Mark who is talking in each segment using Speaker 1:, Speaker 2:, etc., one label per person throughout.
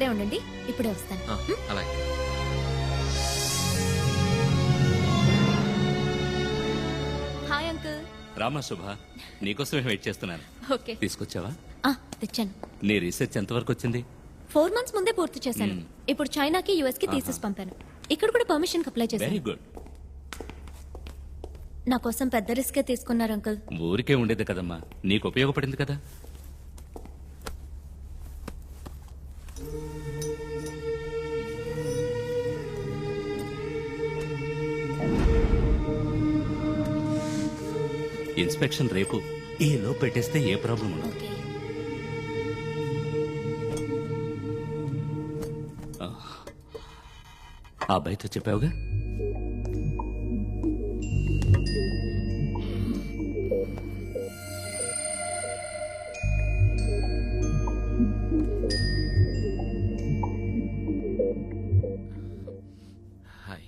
Speaker 1: ఇక్కడే ఉండండి, ఇప్పుడే వస్తాను.
Speaker 2: అలాగే.
Speaker 1: Hi uncle.
Speaker 3: రామా శుభ, నీకోసమే వెయిట్ చేస్తున్నాను.
Speaker 1: ఓకే,
Speaker 3: తీసుకొచ్చావా?
Speaker 1: తెచ్చాను.
Speaker 3: నీ రీసెర్చ్ ఎంతవరకు వచ్చింది?
Speaker 1: 4 months ముందే పూర్తి చేశాను. ఇప్పుడు చైనాకి, యుఎస్ కి తీసేసి పంపాను. ఇక్కడ కూడా పర్మిషన్ అప్లై
Speaker 3: వెరీ
Speaker 1: చేశాను.
Speaker 3: గుడ్.
Speaker 1: నా కోసం పెద్ద రిస్కే తీసుకున్నారు అంకుల్.
Speaker 3: ఊరికే ఉండేది కదమ్మా, నీకు ఉపయోగపడింది కదా. ఇన్స్పెక్షన్ రేపు. ఈ లో పెట్టేస్తే ఏ ప్రాబ్లం ఉండదు.
Speaker 1: ఓకే.
Speaker 3: ఆ బయట చెప్పావుగా.
Speaker 2: హాయ్.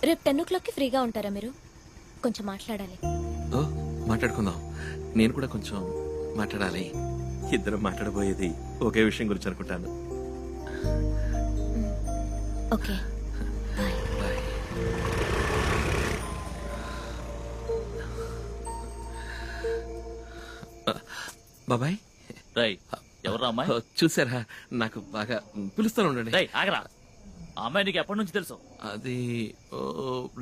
Speaker 1: రేపు 10 o'clock ఫ్రీగా ఉంటారా మీరు? కొంచెం మాట్లాడాలి.
Speaker 2: ఓ, మాట్లాడుకుందాం. నేను కూడా కొంచెం మాట్లాడాలి. ఇద్దరం మాట్లాడబోయేది ఒకే విషయం గురించి అనుకుంటాను.
Speaker 1: Okay, bye.
Speaker 2: బాయ్. బాబాయ్.
Speaker 4: రై, ఎవరు అమ్మాయి?
Speaker 2: చూసారా, నాకు బాగా పిలుస్తాను ఉండండి.
Speaker 4: రై, ఆగరా. ఆ అమ్మాయి నీకు ఎప్పటి నుంచి తెలుసు?
Speaker 2: అది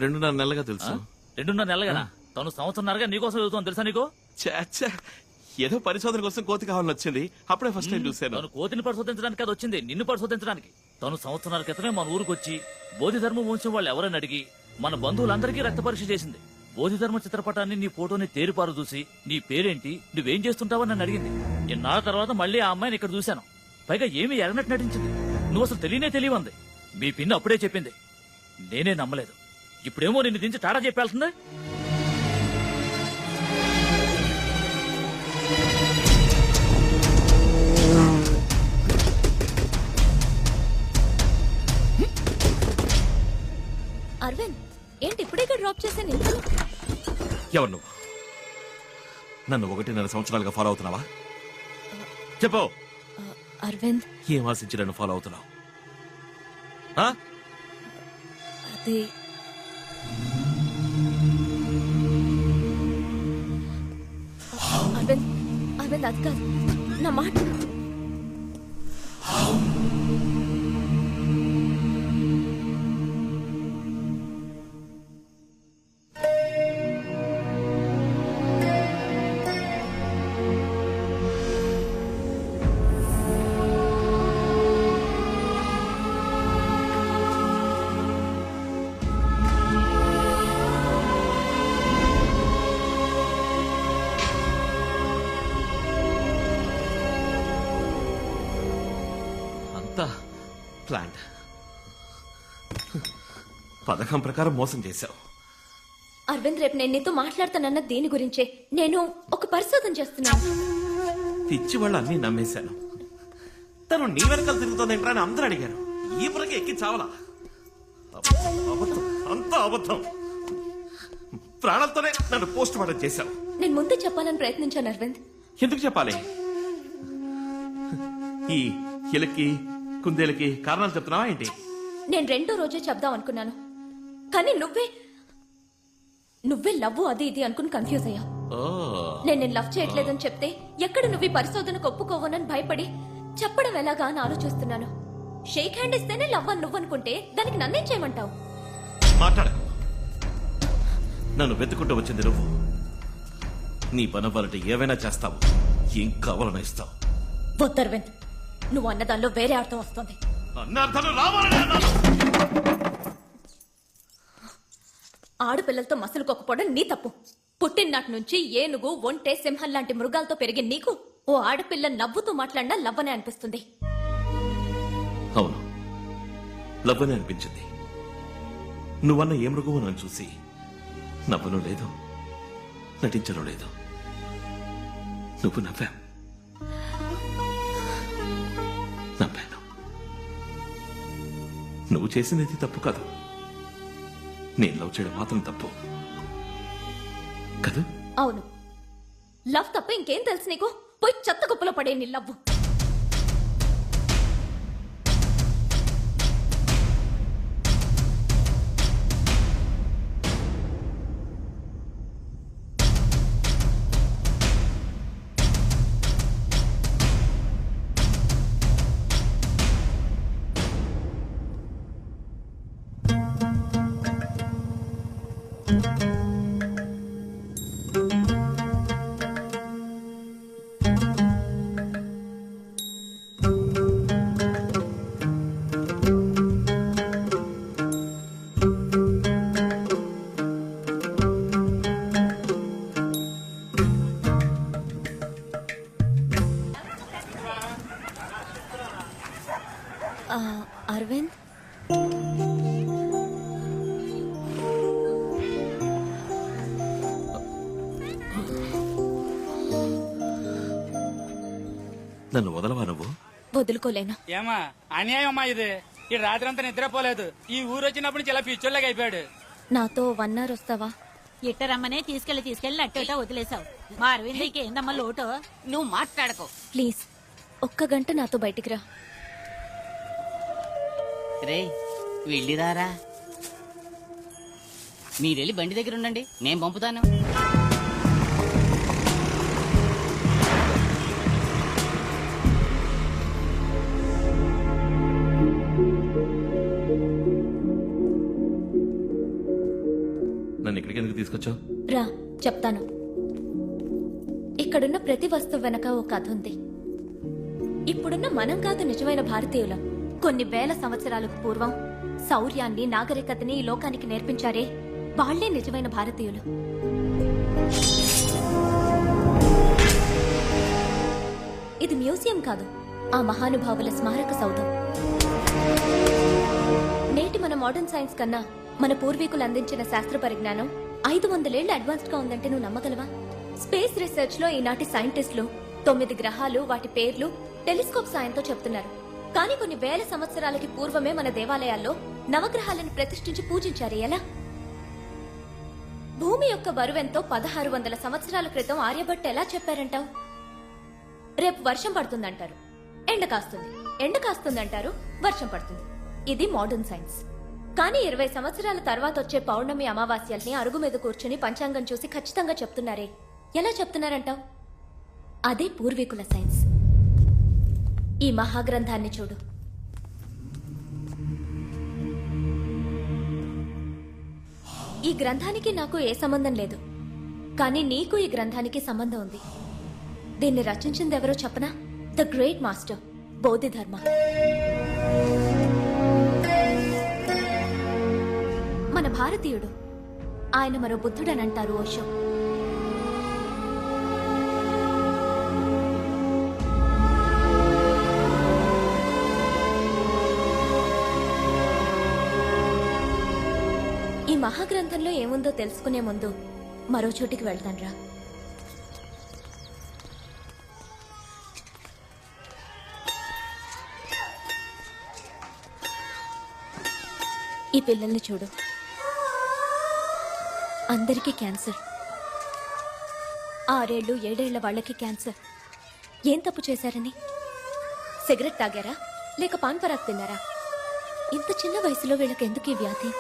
Speaker 2: 2.5 నెలలుగా తెలుసు.
Speaker 4: 2.5 నెలలుగా? తను సంవత్సరంన్నరగా నీకోసం చదువుతాను తెలుసా నీకు?
Speaker 2: చాచా, ఏదో పరిశోధన కోసం కోతి కావాలని వచ్చింది. అప్పుడే ఫస్ట్ టైం చూశాను.
Speaker 4: తను కోతిని పరిశోధించడానికి అది వచ్చింది, నిన్ను పరిశోధించడానికి. తను సంవత్సరాల క్రితమే మన ఊరికి వచ్చి బోధిధర్మ వంశం వాళ్ళు ఎవరని అడిగి మన బంధువులందరికీ రక్త పరీక్ష చేసింది. బోధిధర్మ చిత్రపటాన్ని, నీ ఫోటోని తేరిపారు చూసి నీ పేరేంటి, నువ్వేం చేస్తుంటావని నన్ను అడిగింది. ఇన్నాళ్ళ తర్వాత మళ్ళీ ఆ అమ్మాయిని ఇక్కడ చూశాను. పైగా ఏమీ ఎరనట్టు నటించింది. నువ్వు అసలు తెలియవంది. మీ పిన్ని అప్పుడే చెప్పింది, నేనే నమ్మలేదు. ఇప్పుడేమో నిన్ను దించి టాటా చెప్పాల్సిందే.
Speaker 1: అరవింద్, ఏంటి ఇప్పుడే డ్రాప్ చేశాను?
Speaker 2: ఎవరు నువ్వు? నన్ను 1.5 సంవత్సరాలుగా ఫాలో అవుతున్నావా? చెప్పు.
Speaker 1: అరవింద్,
Speaker 2: ఏం ఆశించి నన్ను ఫాలో అవుతున్నావు?
Speaker 1: అది అరవింద్, అరవింద్ అది కాదు, నా మాట.
Speaker 2: ప్లాన్, పథకం ప్రకారం మోసం చేశావు.
Speaker 1: అరవింద్, రేపు నేను నీతో మాట్లాడతానన్న దేని గురించే. నేను ఒక పరిశోధన చేస్తున్నాను.
Speaker 2: పిచ్చి వాళ్ళు అన్ని నమ్మేశాను. తను నీ వెనకాల తిరుగుతోందేంట్రా అని అందరూ అడిగారు. ఈ పురకి ఎక్కి చావలా. అబద్ధం, అంతా అబద్ధం. ప్రాణాలతోనే నన్ను పోస్ట్ మార్టం చేశావు.
Speaker 1: నేను ముందే చెప్పాలని ప్రయత్నించాను అరవింద్.
Speaker 2: ఎందుకు చెప్పాలి? ఈ ఎలకి కుందేలకి కారణాలు చెప్తున్నావా ఏంటి?
Speaker 1: నేను 2వ రోజే చెప్దాం అనుకున్నాను, కానీ నువ్వే లవ్ అది ఇది అనుకుని కన్ఫ్యూజ్ అయ్యా. నేను లవ్ చేయట్లేదని చెప్తే ఎక్కడ నువ్వు ఈ పరిశోధనకు ఒప్పుకోవనని భయపడి చెప్పడం ఎలాగా అని ఆలోచిస్తున్నాను. షేక్ హ్యాండ్ ఇస్తేనే లవ్ అని నువ్వు అనుకుంటే దానికి నన్నేం చేయమంటావు?
Speaker 2: మాట్లాడకు. నన్ను వెతుకుంటూ వచ్చింది నువ్వు. నీ పనవ్వాలంటే ఏవైనా చేస్తావు, ఏం కావాలన్నా ఇస్తావు.
Speaker 1: వద్దర్వింద్, నువ్వు అన్నదానిలో వేరే అర్థం వస్తుంది. ఆడపిల్లలతో మసలుకోకపోవడం నీ తప్పు. పుట్టిననాటి నుంచి ఏనుగు, ఒంటె, సింహం లాంటి మృగాలతో పెరిగి నీకు ఓ ఆడపిల్ల నవ్వుతూ మాట్లాడినా లవ్వనే అనిపిస్తుంది.
Speaker 2: అవును, లవ్వనే అనిపించింది. నువ్వన్న ఏ మృగమో నన్ను చూసి నవ్వను లేదు, నటించను లేదు. నువ్వు నవ్వావు, నవ్వాను. నువ్వు చేసినది తప్పు కాదు, నేను లవ్ చేయడం మాత్రం తప్పు. కదా?
Speaker 1: అవును, లవ్ తప్ప ఇంకేం తెలుసు నీకు? పోయి చెత్త కుప్పలో పడే నీ లవ్. అరవింద్,
Speaker 2: నన్ను వదలవా నువ్వు?
Speaker 1: వదులుకోలేను.
Speaker 5: ఏమా అన్యాయం అమ్మా ఇది. ఈ రాత్రంతా నిద్రపోలేదు. ఈ ఊరు వచ్చినప్పుడు నుంచి ఇలా పిచ్చోళ్ళగా అయిపోయాడు.
Speaker 1: నాతో 1 hour వస్తావా?
Speaker 6: ఇట్టరమ్మనే తీసుకెళ్లి నట్టేటో వదిలేసావు. మా అరవిందకి ఏందమ్మా లోటు?
Speaker 7: నువ్వు మాట్లాడకు.
Speaker 1: ప్లీజ్ 1 గంట నాతో బయటికి రా.
Speaker 7: రే వెళ్ళిరారా. మీరెళ్ళి బండి దగ్గర ఉండండి, నేను పంపుతాను.
Speaker 2: నన్ను ఇక్కడికి ఎందుకు తీసుకొచ్చావు?
Speaker 1: రా చెప్తాను. ఇక్కడున్న ప్రతి వస్తువు వెనక ఓ కథ ఉంది. ఇప్పుడున్న మనం కాదు నిజమైన భారతీయులం. కొన్ని వేల సంవత్సరాలకు పూర్వం శౌర్యాన్ని, నాగరికతని ఈ లోకానికి నేర్పించారే, వాళ్లే నిజమైన భారతీయులు. ఇది మ్యూజియం కాదు, ఆ మహానుభావుల స్మారక సౌధం. నేటి మన మోడర్న్ సైన్స్ కన్నా మన పూర్వీకులు అందించిన శాస్త్ర పరిజ్ఞానం 500 ఏళ్లు అడ్వాన్స్డ్ గా ఉందంటే నువ్వు నమ్మగలవా? స్పేస్ రీసెర్చ్ లో ఈనాటి సైంటిస్టులు 9 గ్రహాలు, వాటి పేర్లు టెలిస్కోప్ సాయంతో చెప్తున్నారు. కానీ కొన్ని వేల సంవత్సరాలకి పూర్వమే మన దేవాలయాల్లో నవగ్రహాలను ప్రతిష్ఠించి పూజించారు. ఎలా? భూమి యొక్క బరువెంతో 1600 సంవత్సరాల క్రితం ఆర్యభట్ట ఎలా చెప్పారంటావు? రేపు వర్షం పడుతుందంటారు, ఎండ కాస్తుంది. ఎండ కాస్తుందంటారు, వర్షం పడుతుంది. ఇది మోడర్న్ సైన్స్. కానీ 20 సంవత్సరాల తర్వాత వచ్చే పౌర్ణమి, అమావాస్యల్ని అరుగు మీద కూర్చుని పంచాంగం చూసి ఖచ్చితంగా చెప్తున్నారే, ఎలా చెప్తున్నారంటావు? అదే పూర్వీకుల సైన్స్. ఈ మహాగ్రంథాన్ని చూడు. ఈ గ్రంథానికి నాకు ఏ సంబంధం లేదు, కానీ నీకు ఈ గ్రంథానికి సంబంధం ఉంది. దీన్ని రచించింది ఎవరో చెప్పనా? The great master Bodhidharma. మన భారతీయుడు. ఆయన మరో బుద్ధుడని అంటారు ఓషో. ఈ మహాగ్రంథంలో ఏముందో తెలుసుకునే ముందు మరో చోటికి వెళ్తాన్రా. ఈ పిల్లల్ని చూడు, అందరికీ క్యాన్సర్. 6 ఏళ్ళు 7 ఏళ్ల వాళ్ళకి క్యాన్సర్. ఏం తప్పు చేశారని? సిగరెట్ తాగారా, లేక పాన్ పరాగ్ తిన్నారా? ఇంత చిన్న వయసులో వీళ్ళకి ఎందుకు ఈ వ్యాధి?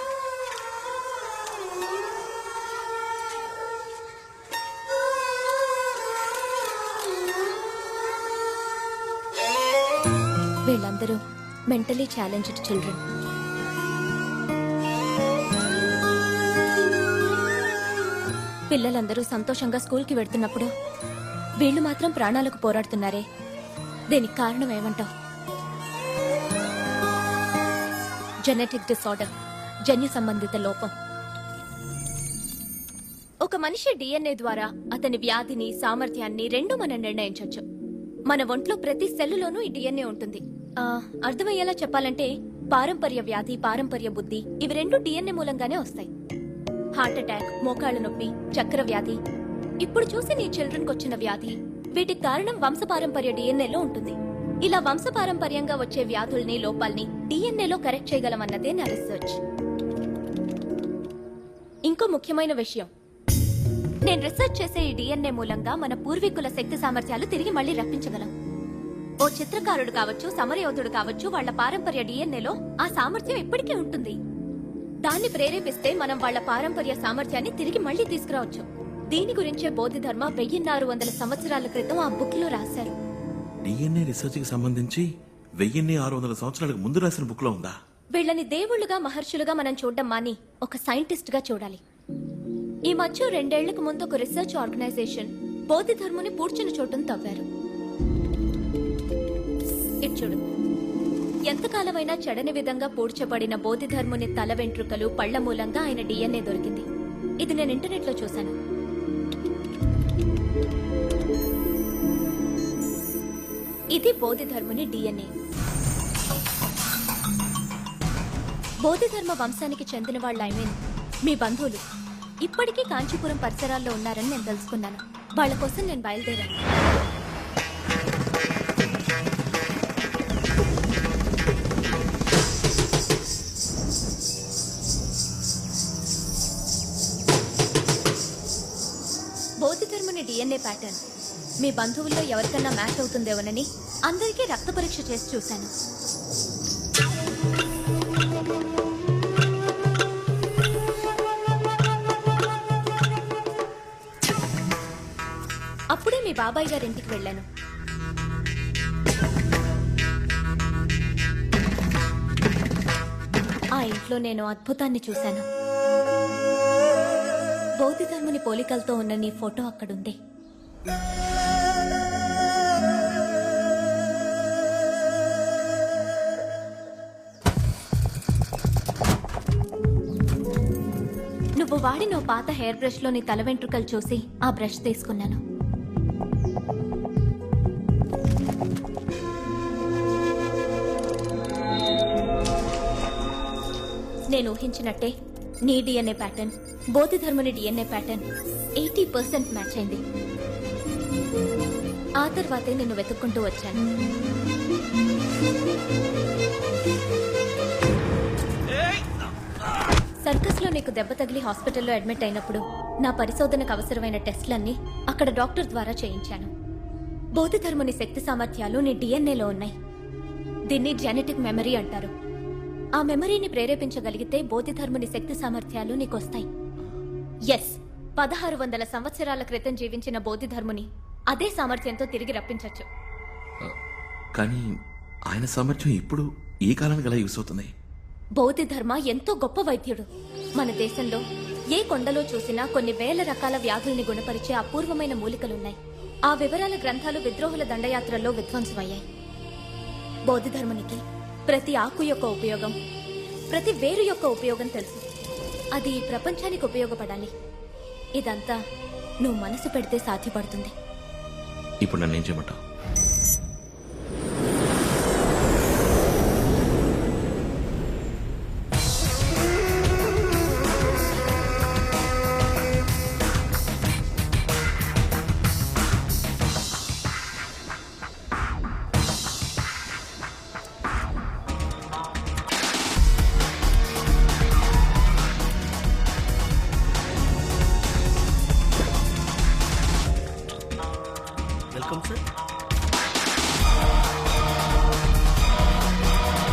Speaker 1: వీళ్ళందరూ మెంటలీ ఛాలెంజ్డ్ చిల్డ్రన్. పిల్లలందరూ సంతోషంగా స్కూల్కి వెళ్తున్నప్పుడు వీళ్ళు మాత్రం ప్రాణాలకు పోరాడుతున్నారే, దీనికి కారణం ఏమంటావు? జెనెటిక్ డిసార్డర్, జన్యు సంబంధిత లోపం. ఒక మనిషి డిఎన్ఏ ద్వారా అతని వ్యాధిని, సామర్థ్యాన్ని రెండూ మనం నిర్ణయించవచ్చు. మన ఒంట్లో ప్రతి సెల్లులోనూ ఈ డిఎన్ఏ ఉంటుంది. అర్థమయ్యేలా చెప్పాలంటే పారంపర్య వ్యాధి, పారంపర్య బుద్ధి ఇవి రెండు డిఎన్ఏ మూలంగానే వస్తాయి. హార్ట్ అటాక్, మోకాళ్ల నొప్పి, చక్కెర వ్యాధి, ఇప్పుడు చూసి నీ చిల్డ్రన్ కొచ్చిన వ్యాధి, వీటికి కారణం వంశపారంపర్య డిఎన్ఏలో ఉంటుంది. ఇలా వంశపారంపర్యంగా వచ్చే వ్యాధుల్ని, లోపాల్ని డిఎన్ఏలో కరెక్ట్ చేయగలమన్నదే నా రీసెర్చ్. ఇంకో ముఖ్యమైన విషయం, నేను రీసెర్చ్ చేసే ఈ డిఎన్ఏ మూలంగా మన పూర్వీకుల శక్తి సామర్థ్యాలు తిరిగి మళ్ళీ రప్పించగలం. ఓ చిత్రకారుడు కావచ్చు, సమరయోధుడు కావచ్చు, వాళ్ళ పారంపర్య డిఎన్ఏలో ఆ సామర్థ్యం ఇప్పటికీ ఉంటుంది. దాన్ని ప్రేరేపిస్తే మనం వాళ్ళ పారంపర్య సామర్థ్యాన్ని తిరిగి మళ్ళీ తీసుకురావచ్చు. దీని గురించే బోధిధర్మ 1600 సంవత్సరాల క్రితం ఆ బుక్ లో రాశారు.
Speaker 2: డిఎన్ఏ రీసెర్చ్ కి సంబంధించి 1600 సంవత్సరాలకు ముందు రాసిన బుక్ లో ఉందా?
Speaker 1: వీళ్ళని దేవుళ్లుగా మహర్షులుగా మనం చూడడం మాని ఒక సైంటిస్ట్ గా చూడాలి. ఈ మధ్య 2 ఏళ్లకు ముందు ఒక రీసెర్చ్ ఆర్గనైజేషన్ బోధిధర్ముని పూడ్చిన చోటును తవ్వారు. ఇటు చూడు, ఎంతకాలమైనా చెడని విధంగా పూడ్చబడిన బోధిధర్ముని తల వెంట్రుకలు, పళ్ల మూలంగా ఆయన డిఎన్ఏ దొరికింది. ఇది నేను ఇంటర్నెట్ లో చూశాను. ఇది బోధిధర్ముని డిఎన్ఏ. బోధిధర్మ వంశానికి చెందిన వాళ్ళ మీ బంధువులు ఇప్పటికీ కాంచీపురం పరిసరాల్లో ఉన్నారని నేను తెలుసుకున్నాను. వాళ్ళ కోసం నేను బయలుదేరాను. బోధిధర్ముని డిఎన్ఏ ప్యాటర్న్ మీ బంధువుల్లో ఎవరికన్నా మ్యాచ్ అవుతుందేమోనని అందరికీ రక్త పరీక్ష చేసి చూశాను. అప్పుడే మీ బాబాయ్ గారి ఇంటికి వెళ్ళాను. ఆ ఇంట్లో నేను అద్భుతాన్ని చూశాను. బౌద్ధధర్ముని పోలికలతో ఉన్న నీ ఫోటో అక్కడుంది. నువ్వు వాడిన ఓ పాత హెయిర్ బ్రష్ లో నీ తల వెంట్రుకలు చూసి ఆ బ్రష్ తీసుకున్నాను. నేను ఊహించినట్టే నీ డిఎన్ఏ ప్యాటర్న్ బోధిధర్ముని డిఎన్ఏ ప్యాటర్న్ 80% మ్యాచ్ అయింది. ఆ తర్వాతే నిన్ను వెతుక్కుంటూ వచ్చాను. సర్కస్ లో నీకు దెబ్బ తగిలి హాస్పిటల్లో అడ్మిట్ అయినప్పుడు నా పరిశోధనకు అవసరమైన టెస్ట్లన్నీ అక్కడ డాక్టర్ ద్వారా చేయించాను. బోధిధర్ముని శక్తి సామర్థ్యాలు నీ డిఎన్ఏలో ఉన్నాయి. దీన్ని జెనెటిక్ మెమరీ అంటారు. ఆ మెమరీని ప్రేరేపించగలిగితే బోధిధర్ముని శక్తి సామర్థ్యాలు నీకొస్తాయి. ఎస్, 1600 సంవత్సరాల క్రితం జీవించిన బోధిధర్ముని అదే సామర్థ్యంతో తిరిగి రప్పించవచ్చు.
Speaker 2: కానీ ఆయన సామర్థ్యం ఇప్పుడు ఈ కాలానికి ఎలా యూస్ అవుతుంది?
Speaker 1: బోధిధర్మ ఎంతో గొప్ప వైద్యుడు. మన దేశంలో ఏ కొండలో చూసినా కొన్ని వేల రకాల వ్యాధుల్ని గుణపరిచే అపూర్వమైన మూలికలున్నాయి. ఆ వివరాల గ్రంథాలు విద్రోహుల దండయాత్రల్లో విధ్వంసమయ్యాయి. బోధిధర్మునికి ప్రతి ఆకు యొక్క ఉపయోగం, ప్రతి వేరు యొక్క ఉపయోగం తెలుసు. అది ఈ ప్రపంచానికి ఉపయోగపడాలి. ఇదంతా నువ్వు మనసు పెడితే సాధ్యపడుతుంది.
Speaker 2: ఇప్పుడు నన్ను ఏం చేయమంటావు?
Speaker 3: Welcome sir.